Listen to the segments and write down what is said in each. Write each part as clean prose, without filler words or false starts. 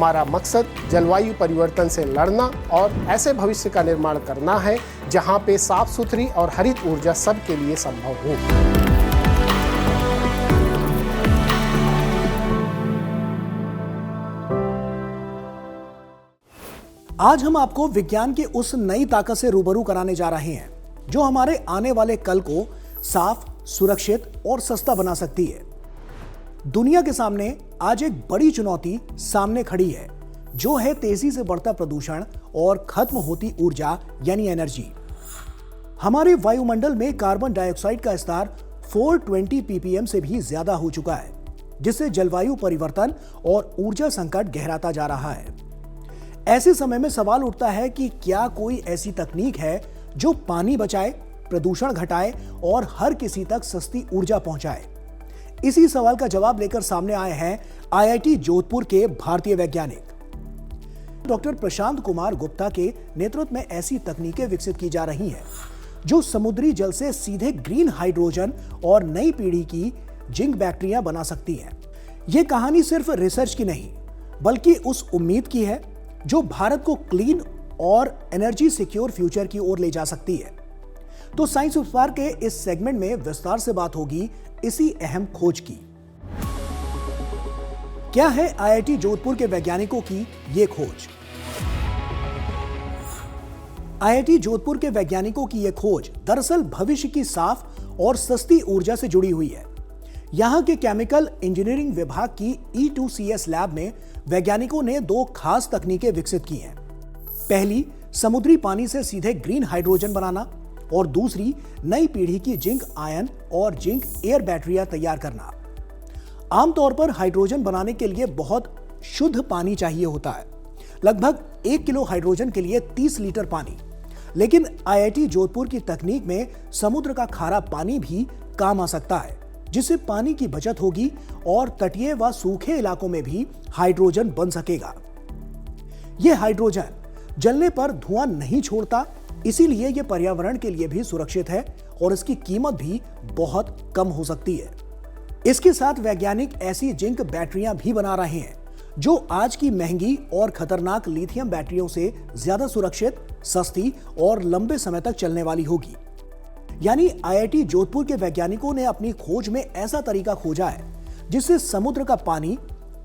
हमारा मकसद जलवायु परिवर्तन से लड़ना और ऐसे भविष्य का निर्माण करना है जहां पे साफ सुथरी और हरित ऊर्जा सबके लिए संभव हो। आज हम आपको विज्ञान की उस नई ताकत से रूबरू कराने जा रहे हैं जो हमारे आने वाले कल को साफ, सुरक्षित और सस्ता बना सकती है। दुनिया के सामने आज एक बड़ी चुनौती सामने खड़ी है, जो है तेजी से बढ़ता प्रदूषण और खत्म होती ऊर्जा यानी एनर्जी। हमारे वायुमंडल में कार्बन डाइऑक्साइड का स्तर 420 ppm से भी ज्यादा हो चुका है, जिससे जलवायु परिवर्तन और ऊर्जा संकट गहराता जा रहा है। ऐसे समय में सवाल उठता है कि क्या कोई ऐसी तकनीक है जो पानी बचाए, प्रदूषण घटाए और हर किसी तक सस्ती ऊर्जा पहुंचाए। इसी सवाल का जवाब लेकर सामने आए हैं IIT जोधपुर के भारतीय वैज्ञानिक। डॉक्टर प्रशांत कुमार गुप्ता के नेतृत्व में ऐसी तकनीकें विकसित की जा रही हैं जो समुद्री जल से सीधे ग्रीन हाइड्रोजन और नई पीढ़ी की जिंक बैक्टीरिया बना सकती हैं। यह कहानी सिर्फ रिसर्च की नहीं, बल्कि उस उम्मीद की है जो भारत को क्लीन और एनर्जी सिक्योर फ्यूचर की ओर ले जा सकती है। तो साइंस उपस्वार के इस सेगमेंट में विस्तार से बात होगी इसी अहम खोज की। क्या है IIT जोधपुर के वैज्ञानिकों की ये खोज? IIT जोधपुर के वैज्ञानिकों की यह खोज दरअसल भविष्य की साफ और सस्ती ऊर्जा से जुड़ी हुई है। यहां के केमिकल इंजीनियरिंग विभाग की E2CS लैब में वैज्ञानिकों ने दो खास तकनीकें विकसित की हैं। पहली, समुद्री पानी से सीधे ग्रीन हाइड्रोजन बनाना और दूसरी, नई पीढ़ी की जिंक आयन और जिंक एयर बैटरियां तैयार करना। आमतौर पर हाइड्रोजन बनाने के लिए बहुत शुद्ध पानी चाहिए होता है, लगभग 1 किलो हाइड्रोजन के लिए 30 लीटर पानी। लेकिन IIT जोधपुर की तकनीक में समुद्र का खारा पानी भी काम आ सकता है, जिससे पानी की बचत होगी और तटीय व सूखे इलाकों में भी हाइड्रोजन बन सकेगा। यह हाइड्रोजन जलने पर धुआं नहीं छोड़ता, इसीलिए यह पर्यावरण के लिए भी सुरक्षित है और इसकी कीमत भी बहुत कम हो सकती है। इसके साथ वैज्ञानिक ऐसी जिंक बैटरियां भी बना रहे हैं जो आज की महंगी और खतरनाक लिथियम बैटरियों से ज्यादा सुरक्षित, सस्ती और लंबे समय तक चलने वाली होगी। यानी IIT जोधपुर के वैज्ञानिकों ने अपनी खोज में ऐसा तरीका खोजा है जिससे समुद्र का पानी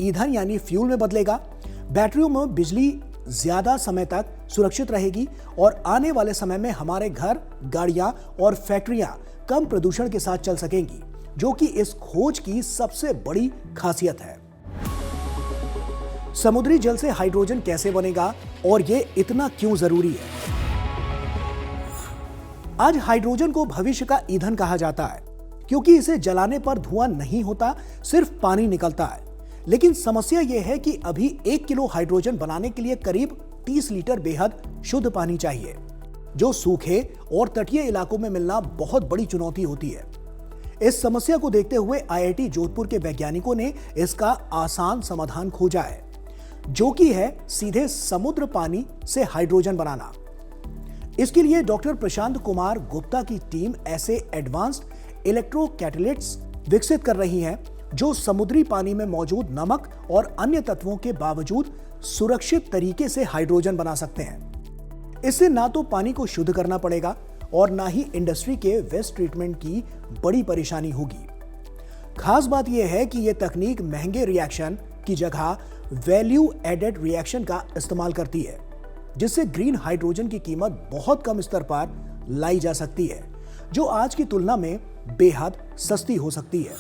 ईंधन यानी फ्यूल में बदलेगा, बैटरियों में बिजली ज्यादा समय तक सुरक्षित रहेगी और आने वाले समय में हमारे घर, गाड़ियां और फैक्ट्रियां कम प्रदूषण के साथ चल सकेंगी, जो कि इस खोज की सबसे बड़ी खासियत है। समुद्री जल से हाइड्रोजन कैसे बनेगा और यह इतना क्यों जरूरी है? आज हाइड्रोजन को भविष्य का ईंधन कहा जाता है, क्योंकि इसे जलाने पर धुआं नहीं होता, सिर्फ पानी निकलता है। लेकिन समस्या यह है कि अभी 1 किलो हाइड्रोजन बनाने के लिए करीब 30 लीटर बेहद शुद्ध पानी चाहिए, जो सूखे और तटीय इलाकों में मिलना बहुत बड़ी चुनौती होती है। इस समस्या को देखते हुए IIT जोधपुर के वैज्ञानिकों ने इसका आसान समाधान खोजा है, जो कि है सीधे समुद्र पानी से हाइड्रोजन बनाना। इसके लिए डॉक्टर प्रशांत कुमार गुप्ता की टीम ऐसे एडवांस्ड इलेक्ट्रोकैटालिस्ट्स विकसित कर रही है जो समुद्री पानी में मौजूद नमक और अन्य तत्वों के बावजूद सुरक्षित तरीके से हाइड्रोजन बना सकते हैं। इससे ना तो पानी को शुद्ध करना पड़ेगा और ना ही इंडस्ट्री के वेस्ट ट्रीटमेंट की बड़ी परेशानी होगी। खास बात यह है कि यह तकनीक महंगे रिएक्शन की जगह वैल्यू एडेड रिएक्शन का इस्तेमाल करती है, जिससे ग्रीन हाइड्रोजन की कीमत बहुत कम स्तर पर लाई जा सकती है, जो आज की तुलना में बेहद सस्ती हो सकती है।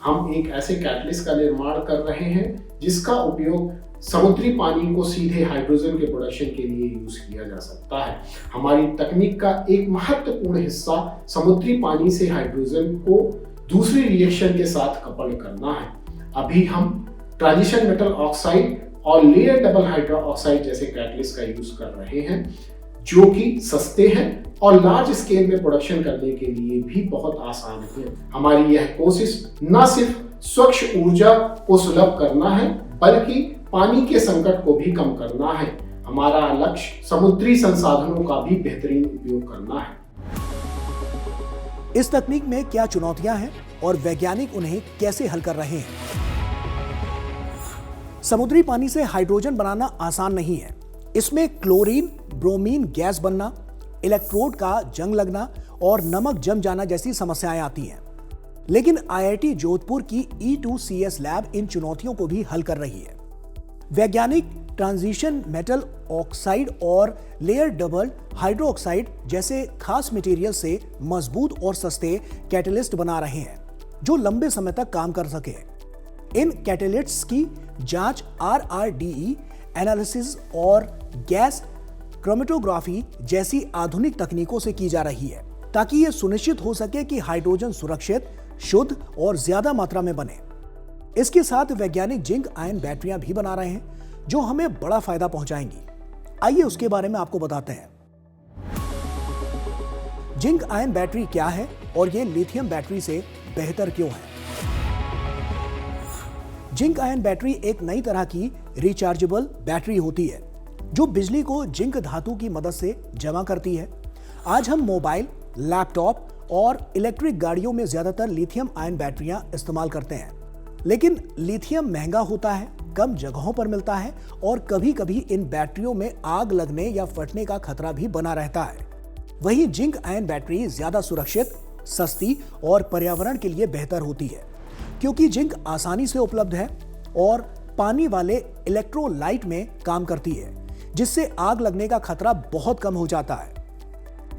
हम एक ऐसे कैटलिस्ट का निर्माण कर रहे हैं जिसका उपयोग समुद्री पानी को सीधे हाइड्रोजन के प्रोडक्शन के लिए यूज किया जा सकता है। हमारी तकनीक का एक महत्वपूर्ण हिस्सा समुद्री पानी से हाइड्रोजन को दूसरी रिएक्शन के साथ कपल करना है। अभी हम ट्रांजिशन मेटल ऑक्साइड और लेयर डबल हाइड्रो ऑक्साइड जैसे कैटलिस्ट का यूज कर रहे हैं, जो कि सस्ते हैं और लार्ज स्केल में प्रोडक्शन करने के लिए भी बहुत आसान है। हमारी यह कोशिश न सिर्फ स्वच्छ ऊर्जा को सुलभ करना है, बल्कि पानी के संकट को भी कम करना है। हमारा लक्ष्य समुद्री संसाधनों का भी बेहतरीन उपयोग करना है। इस तकनीक में क्या चुनौतियां हैं और वैज्ञानिक उन्हें कैसे हल कर रहे हैं? समुद्री पानी से हाइड्रोजन बनाना आसान नहीं है। इसमें क्लोरीन ब्रोमीन गैस बनना, इलेक्ट्रोड का जंग लगना और नमक जम जाना जैसी समस्याएं आती हैं। लेकिन IIT जोधपुर की E2CS लैब इन चुनौतियों को भी हल कर रही है। वैज्ञानिक ट्रांजिशन मेटल ऑक्साइड और लेयर डबल हाइड्रोक्साइड जैसे खास मटेरियल से मजबूत और सस्ते कैटलिस्ट बना रहे हैं जो लंबे समय तक काम कर सके। इन कैटलिस्ट्स की जांच RRDE एनालिसिस और गैस क्रोमेटोग्राफी जैसी आधुनिक तकनीकों से की जा रही है ताकि यह सुनिश्चित हो सके कि हाइड्रोजन सुरक्षित, शुद्ध और ज्यादा मात्रा में बने। इसके साथ वैज्ञानिक जिंक आयन बैटरियां भी बना रहे हैं जो हमें बड़ा फायदा पहुंचाएंगी। आइए उसके बारे में आपको बताते हैं। जिंक आयन बैटरी क्या है और यह लिथियम बैटरी से बेहतर क्यों है? जिंक आयन बैटरी एक नई तरह की रिचार्जेबल बैटरी होती है जो बिजली को जिंक धातु की मदद से जमा करती है। आज हम मोबाइल, लैपटॉप और इलेक्ट्रिक गाड़ियों में ज्यादातर लिथियम आयन बैटरियां इस्तेमाल करते हैं, लेकिन लिथियम महंगा होता है, कम जगहों पर मिलता है और कभी-कभी इन बैटरियों में आग लगने या फटने का खतरा भी बना रहता है। वहीं जिंक आयन बैटरी ज्यादा सुरक्षित, सस्ती और पर्यावरण के लिए बेहतर होती है क्योंकि जिंक आसानी से उपलब्ध है और पानी वाले इलेक्ट्रोलाइट में काम करती है, जिससे आग लगने का खतरा बहुत कम हो जाता है।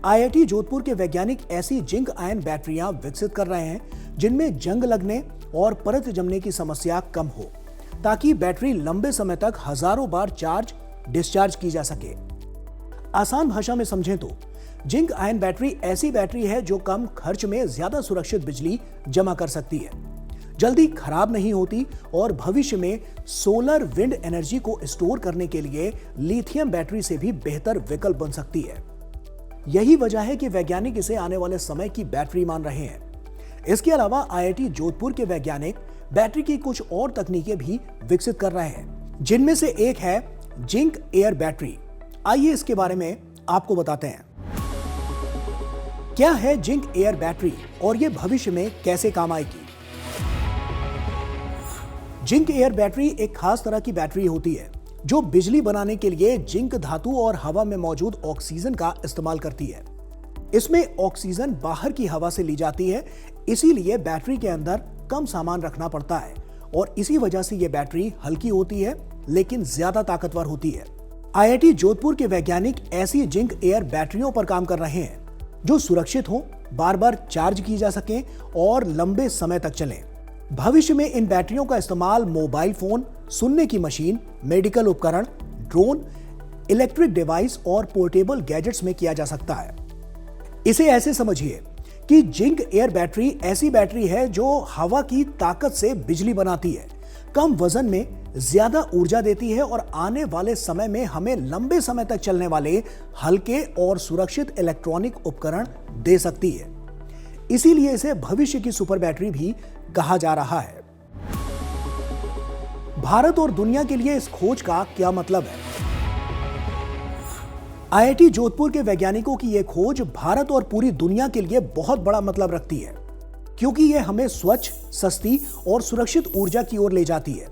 IIT जोधपुर के वैज्ञानिक ऐसी जिंक आयन बैटरियां विकसित कर रहे हैं जिनमें जंग लगने और परत जमने की समस्या कम हो, ताकि बैटरी लंबे समय तक हजारों बार चार्ज डिस्चार्ज की जा सके। आसान भाषा में समझें तो जिंक आयन बैटरी ऐसी बैटरी है जो कम खर्च में ज्यादा सुरक्षित बिजली जमा कर सकती है, जल्दी खराब नहीं होती और भविष्य में सोलर विंड एनर्जी को स्टोर करने के लिए लिथियम बैटरी से भी बेहतर विकल्प बन सकती है। यही वजह है कि वैज्ञानिक इसे आने वाले समय की बैटरी मान रहे हैं। इसके अलावा IIT जोधपुर के वैज्ञानिक बैटरी की कुछ और तकनीकें भी विकसित कर रहे हैं, जिनमें से एक है जिंक एयर बैटरी। आइए इसके बारे में आपको बताते हैं। क्या है जिंक एयर बैटरी और यह भविष्य में कैसे काम आएगी? जिंक एयर बैटरी एक खास तरह की बैटरी होती है जो बिजली बनाने के लिए जिंक धातु और हवा में मौजूद ऑक्सीजन का इस्तेमाल करती है। इसमें ऑक्सीजन बाहर की हवा से ली जाती है, इसीलिए बैटरी के अंदर कम सामान रखना पड़ता है और इसी वजह से यह बैटरी हल्की होती है लेकिन ज्यादा ताकतवर होती है। IIT जोधपुर के वैज्ञानिक ऐसी जिंक एयर बैटरियों पर काम कर रहे हैं जो सुरक्षित हो, बार बार चार्ज की जा सके और लंबे समय तक चलें। भविष्य में इन बैटरियों का इस्तेमाल मोबाइल फोन, सुनने की मशीन, मेडिकल उपकरण, ड्रोन, इलेक्ट्रिक डिवाइस और पोर्टेबल गैजेट्स में किया जा सकता है। इसे ऐसे समझिए कि जिंक एयर बैटरी ऐसी बैटरी है जो हवा की ताकत से बिजली बनाती है, कम वजन में ज्यादा ऊर्जा देती है और आने वाले समय में हमें लंबे समय तक चलने वाले हल्के और सुरक्षित इलेक्ट्रॉनिक उपकरण दे सकती है। इसीलिए इसे भविष्य की सुपर बैटरी भी कहा जा रहा है। भारत और दुनिया के लिए इस खोज का क्या मतलब है? IIT जोधपुर के वैज्ञानिकों की यह खोज भारत और पूरी दुनिया के लिए बहुत बड़ा मतलब रखती है, क्योंकि यह हमें स्वच्छ, सस्ती और सुरक्षित ऊर्जा की ओर ले जाती है।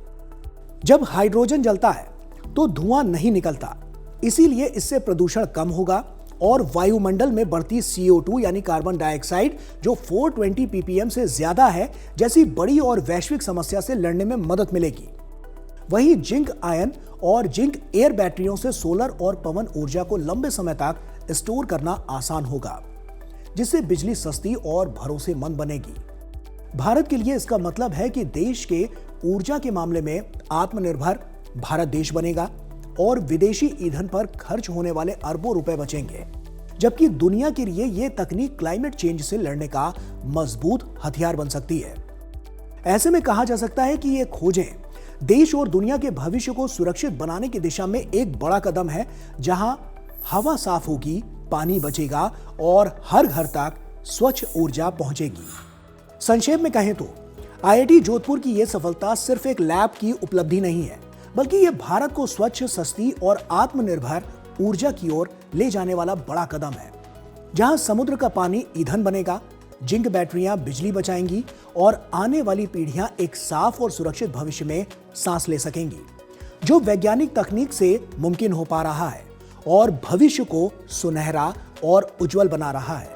जब हाइड्रोजन जलता है तो धुआं नहीं निकलता, इसीलिए इससे प्रदूषण कम होगा और वायुमंडल में बढ़ती CO2 यानी कार्बन डाइऑक्साइड जो 420 ppm से ज्यादा है जैसी बड़ी और वैश्विक समस्या से लड़ने में मदद मिलेगी। वहीं जिंक आयन और जिंक एयर बैटरियों से सोलर और पवन ऊर्जा को लंबे समय तक स्टोर करना आसान होगा, जिससे बिजली सस्ती और भरोसेमंद बनेगी। भारत के लिए इसका मतलब है कि देश के ऊर्जा के मामले में आत्मनिर्भर भारत देश बनेगा और विदेशी ईंधन पर खर्च होने वाले अरबों रुपए बचेंगे, जबकि दुनिया के लिए यह तकनीक क्लाइमेट चेंज से लड़ने का मजबूत हथियार बन सकती है। ऐसे में कहा जा सकता है कि ये खोजें देश और दुनिया के भविष्य को सुरक्षित बनाने की दिशा में एक बड़ा कदम है, जहां हवा साफ होगी, पानी बचेगा और हर घर तक स्वच्छ ऊर्जा पहुंचेगी। संक्षेप में कहें तो IIT जोधपुर की यह सफलता सिर्फ एक लैब की उपलब्धि नहीं है, बल्कि यह भारत को स्वच्छ, सस्ती और आत्मनिर्भर ऊर्जा की ओर ले जाने वाला बड़ा कदम है, जहां समुद्र का पानी ईंधन बनेगा, जिंक बैटरियां बिजली बचाएंगी और आने वाली पीढ़ियां एक साफ और सुरक्षित भविष्य में सांस ले सकेंगी। जो वैज्ञानिक तकनीक से मुमकिन हो पा रहा है और भविष्य को सुनहरा और उज्जवल बना रहा है।